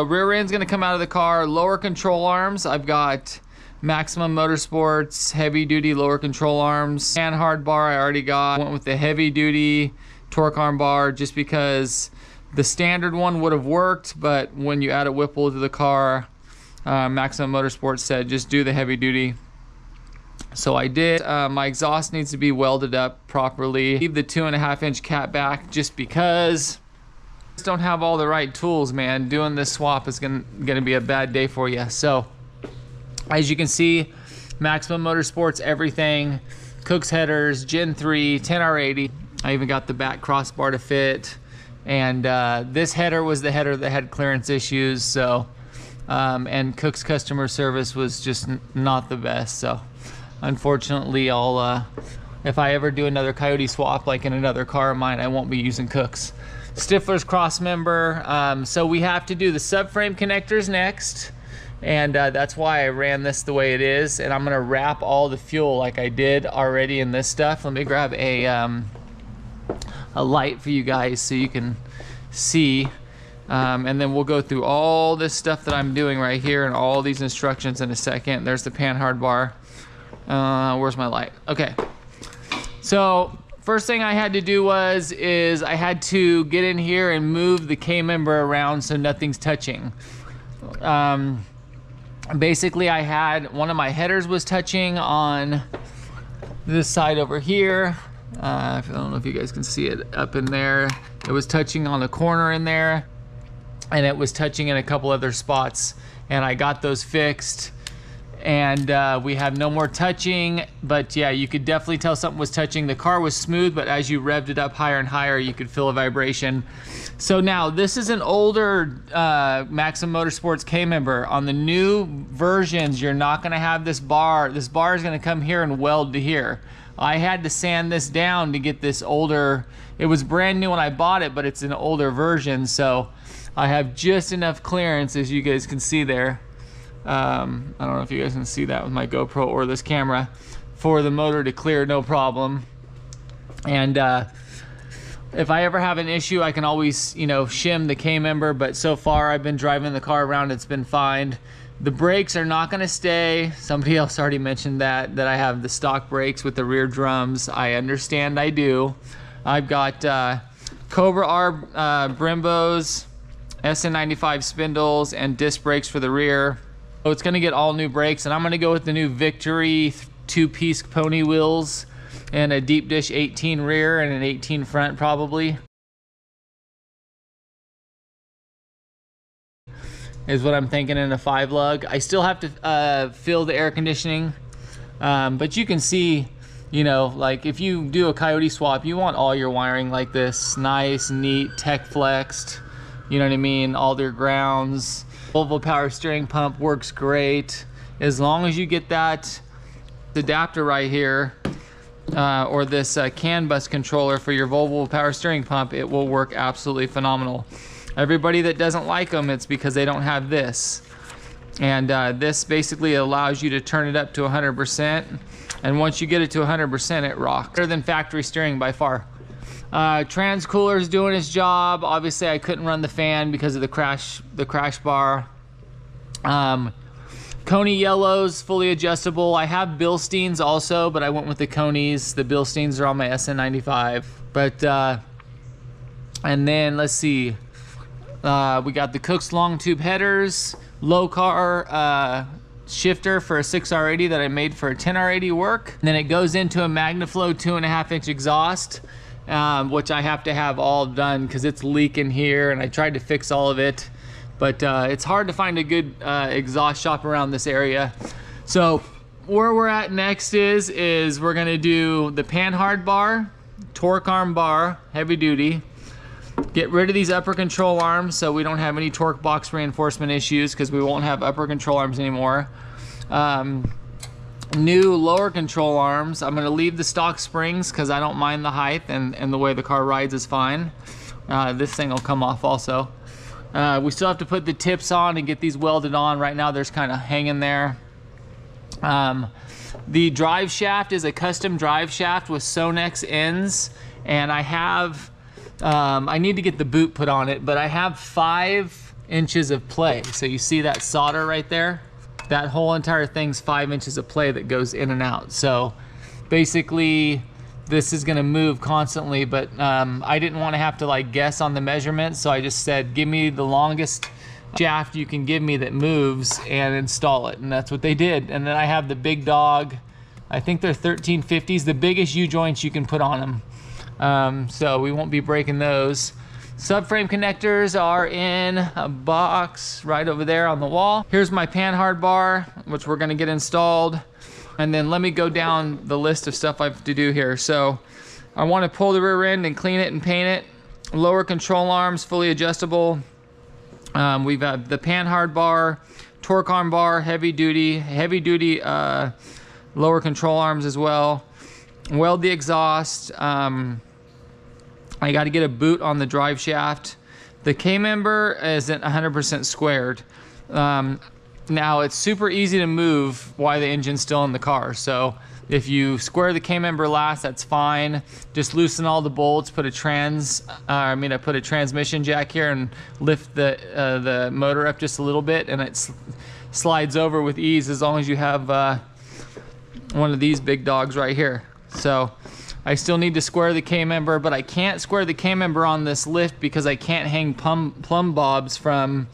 rear end's gonna come out of the car. Lower control arms, I've got Maximum Motorsports heavy duty lower control arms. And hard bar I already got. Went with the heavy duty torque arm bar just because the standard one would have worked, but when you add a Whipple to the car, Maximum Motorsports said just do the heavy duty. So I did. My exhaust needs to be welded up properly. Leave the 2.5-inch cat back just because I just don't have all the right tools, man. Doing this swap is gonna be a bad day for you. So as you can see, Maximum Motorsports everything, Cook's headers, Gen 3, 10R80. I even got the back crossbar to fit. And this header was the header that had clearance issues. So, and Cook's customer service was just not the best. So unfortunately, if I ever do another Coyote swap like in another car of mine, I won't be using Cook's. Stiffler's cross member. So we have to do the subframe connectors next. And that's why I ran this the way it is. And I'm gonna wrap all the fuel like I did already in this stuff. Let me grab a light for you guys so you can see. And then we'll go through all this stuff that I'm doing right here and all these instructions in a second. There's the pan hard bar. Where's my light? Okay. So first thing I had to do is I had to get in here and move the K member around so nothing's touching. Basically I had one of my headers was touching on this side over here. I don't know if you guys can see it up in there. It was touching on the corner in there, and it was touching in a couple other spots, and I got those fixed, and we have no more touching. But yeah, you could definitely tell something was touching. The car was smooth, but as you revved it up higher and higher, you could feel a vibration. So now this is an older Maximum Motorsports K member. On the new versions, you're not gonna have this bar. This bar is gonna come here and weld to here. I had to sand this down to get this older. It was brand new when I bought it, but it's an older version, so I have just enough clearance, as you guys can see there. I don't know if you guys can see that with my GoPro or this camera, for the motor to clear no problem. And if I ever have an issue, I can always, you know, shim the K member, but so far I've been driving the car around, it's been fine. The brakes are not gonna stay. Somebody else already mentioned that I have the stock brakes with the rear drums. I understand, I do. I've got Cobra R Brembos, SN95 spindles, and disc brakes for the rear. So it's gonna get all new brakes, and I'm gonna go with the new Victory 2-piece pony wheels and a deep dish 18 rear and an 18 front probably. Is what I'm thinking in a 5-lug. I still have to fill the air conditioning, but you can see, you know, like if you do a Coyote swap, you want all your wiring like this, nice, neat, tech flexed, you know what I mean, all their grounds. Volvo power steering pump works great. As long as you get that adapter right here, or this CAN bus controller for your Volvo power steering pump, it will work absolutely phenomenal. Everybody that doesn't like them, it's because they don't have this. And this basically allows you to turn it up to 100%. And once you get it to 100%, it rocks. Better than factory steering by far. Trans cooler is doing its job. Obviously, I couldn't run the fan because of the crash bar. Koni Yellows, fully adjustable. I have Bilsteins also, but I went with the Konis. The Bilsteins are on my SN95. But, and then let's see. We got the Cook's long tube headers, Lokar shifter for a 6R80 that I made for a 10R80 work. And then it goes into a MagnaFlow 2.5-inch exhaust, which I have to have all done because it's leaking here, and I tried to fix all of it. But it's hard to find a good exhaust shop around this area. So where we're at next is we're gonna do the pan hard bar, torque arm bar, heavy duty. Get rid of these upper control arms so we don't have any torque box reinforcement issues, because we won't have upper control arms anymore. New lower control arms. I'm gonna leave the stock springs because I don't mind the height, and the way the car rides is fine. This thing will come off also. We still have to put the tips on and get these welded on. Right now there's kind of hanging there. The drive shaft is a custom drive shaft with Sonex ends, and I have I need to get the boot put on it, but I have 5 inches of play. So you see that solder right there? That whole entire thing's 5 inches of play that goes in and out. So basically this is gonna move constantly, but I didn't want to have to like guess on the measurements, so I just said, give me the longest shaft you can give me that moves and install it, and that's what they did. And then I have the big dog, I think they're 1350s, the biggest U-joints you can put on them. So we won't be breaking those. Subframe connectors are in a box right over there on the wall. Here's my panhard bar, which we're gonna get installed. And then let me go down the list of stuff I have to do here. So I want to pull the rear end and clean it and paint it. Lower control arms, fully adjustable. We've got the panhard bar, torque arm bar, heavy duty lower control arms as well. Weld the exhaust. I got to get a boot on the drive shaft. The K-member isn't 100% squared. Now it's super easy to move while the engine's still in the car. So if you square the K-member last, that's fine. Just loosen all the bolts, put a put a transmission jack here and lift the motor up just a little bit, and it slides over with ease as long as you have one of these big dogs right here. So I still need to square the K-member, but I can't square the K-member on this lift because I can't hang plumb bobs from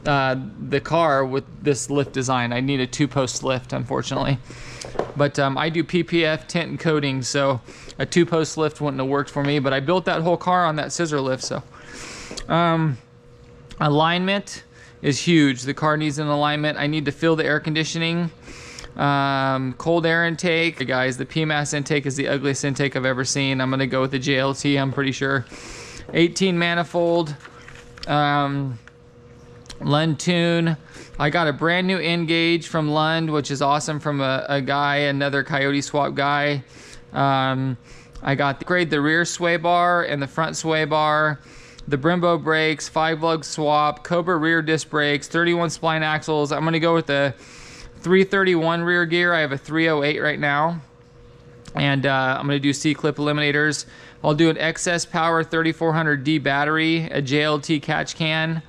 the car with this lift design. I need a 2-post lift, unfortunately. But I do PPF tint and coating, so a 2-post lift wouldn't have worked for me, but I built that whole car on that scissor lift. So alignment is huge. The car needs an alignment. I need to fill the air conditioning. Cold air intake. Hey guys, the PMAS intake is the ugliest intake I've ever seen. I'm gonna go with the JLT, I'm pretty sure. 18 manifold. Lund Tuned. I got a brand new Nguage from Lund, which is awesome, from a guy, another Coyote swap guy. I got the rear sway bar and the front sway bar, the Brembo brakes, 5-lug swap, Cobra rear disc brakes, 31 spline axles. I'm gonna go with the 331 rear gear. I have a 308 right now. And I'm gonna do C-clip eliminators. I'll do an excess power 3400D battery, a JLT catch can.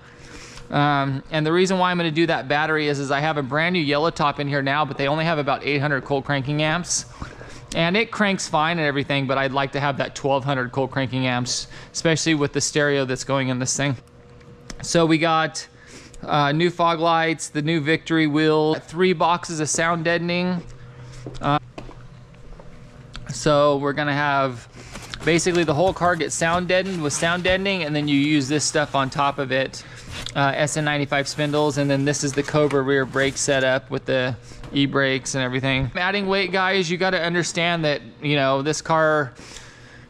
And the reason why I'm going to do that battery is I have a brand new yellow top in here now, but they only have about 800 cold cranking amps. And it cranks fine and everything, but I'd like to have that 1200 cold cranking amps, especially with the stereo that's going in this thing. So we got new fog lights, the new Victory wheel, 3 boxes of sound deadening. So we're going to have basically the whole car gets sound deadened with sound deadening, and then you use this stuff on top of it. SN95 spindles, and then this is the Cobra rear brake setup with the e-brakes and everything. Adding weight, guys, you got to understand that, you know, this car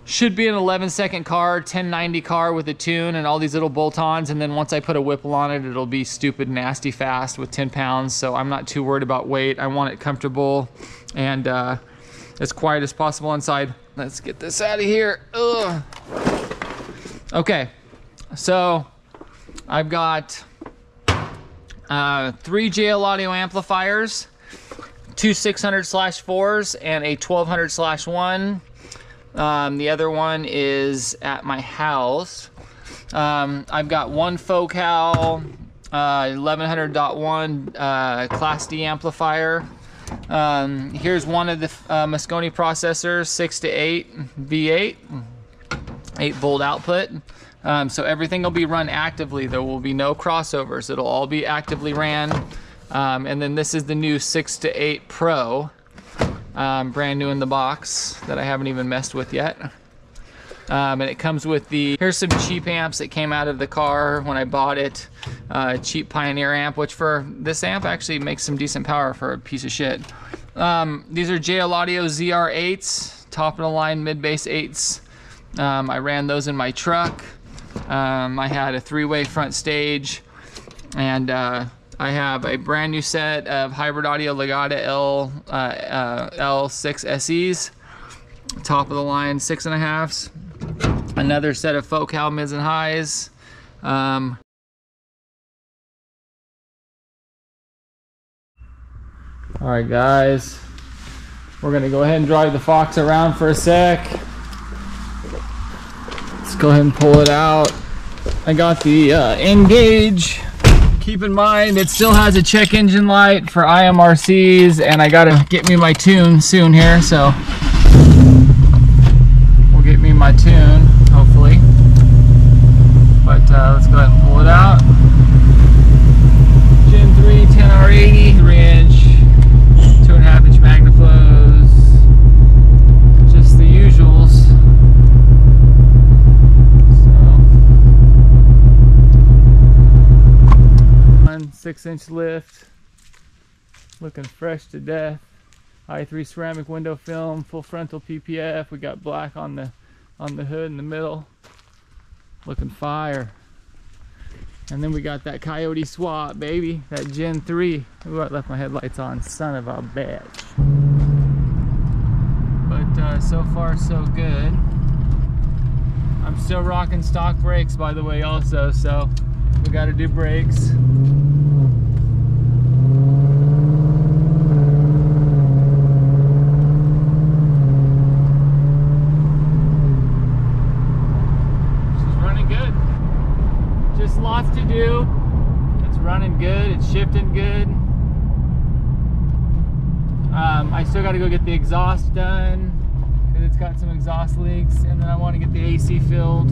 should be an 11-second car, 1090 car with a tune and all these little bolt-ons, and then once I put a Whipple on it, it'll be stupid nasty fast with 10 pounds, so I'm not too worried about weight. I want it comfortable and as quiet as possible inside. Let's get this out of here. Ugh. Okay, so I've got 3 JL audio amplifiers, 2 600/4s, and a 1200/1. The other one is at my house. I've got 1 Focal 1100.1 Class D amplifier. Here's one of the Mosconi processors, 6 to 8 V8, 8-volt output. So everything will be run actively. There will be no crossovers. It'll all be actively ran. And then this is the new 6 to 8 Pro, brand new in the box that I haven't even messed with yet. And it comes with here's some cheap amps that came out of the car when I bought it. Cheap Pioneer amp, which for this amp actually makes some decent power for a piece of shit. These are JL Audio ZR8s, top of the line mid-bass 8s. I ran those in my truck. I had a 3-way front stage, and I have a brand new set of hybrid audio Legata L6 SEs, top of the line 6.5s. Another set of Focal mids and highs. All right, guys, we're gonna go ahead and drive the Fox around for a sec. Let's go ahead and pull it out. I got the Nguage Keep in mind, it still has a check engine light for IMRCs, and I gotta get me my tune soon here, so we'll get me my tune, hopefully. But let's go ahead and pull it out. Gen 3 10R80, 3-inch, 2.5-inch MagnaFlows, just the usuals. 6-inch lift, looking fresh to death. i3 ceramic window film, full frontal PPF. We got black on the hood in the middle, looking fire. And then we got that Coyote swap, baby, that Gen 3. Ooh, I left my headlights on, son of a bitch. But so far so good. I'm still rocking stock brakes, by the way, also, so we got to do brakes. Lots to do. It's running good. It's shifting good. I still got to go get the exhaust done because it's got some exhaust leaks, and then I want to get the AC filled.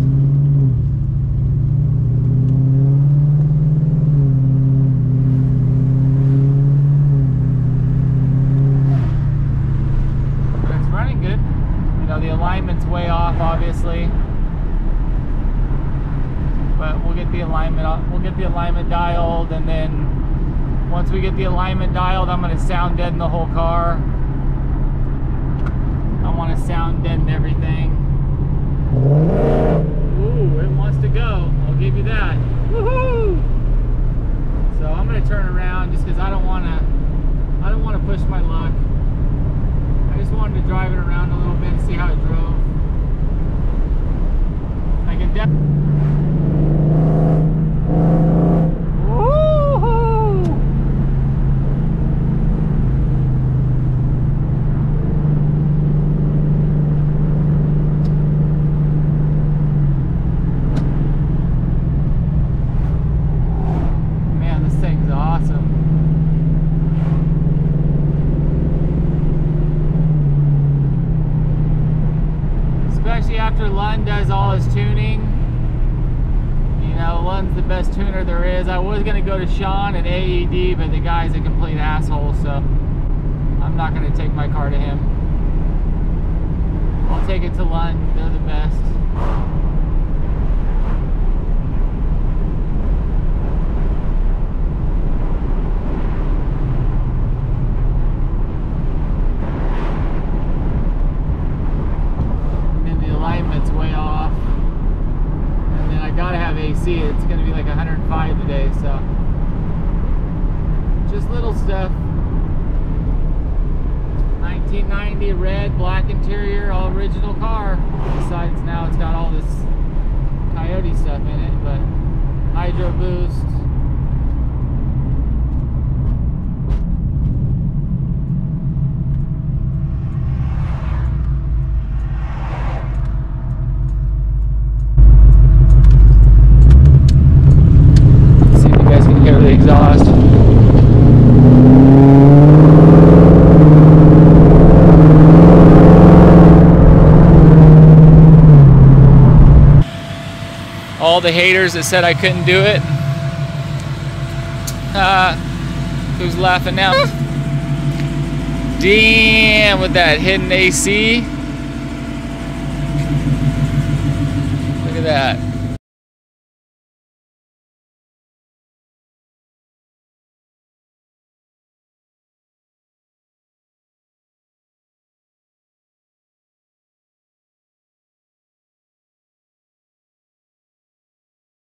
But it's running good. You know, the alignment's way off, obviously. But we'll get the alignment dialed, and then once we get the alignment dialed, I'm going to sound deaden the whole car. I want to sound deaden everything. Ooh, it wants to go. I'll give you that. Woohoo! So I'm going to turn around just because I don't want to push my luck. I just wanted to drive it around a little bit and see how it drove. I can definitely. Especially after Lund does all his tuning. You know, Lund's the best tuner there is. I was going to go to Sean at AED, but the guy's a complete asshole, so I'm not going to take my car to him. I'll take it to Lund. They're the best. Way off, and then I gotta have AC. It's gonna be like 105 today, so just little stuff. 1990 red, black interior, all original car. Besides, now it's got all this Coyote stuff in it, but hydro boost. Exhaust. All the haters that said I couldn't do it, who's laughing now? Damn, with that hidden AC. Look at that.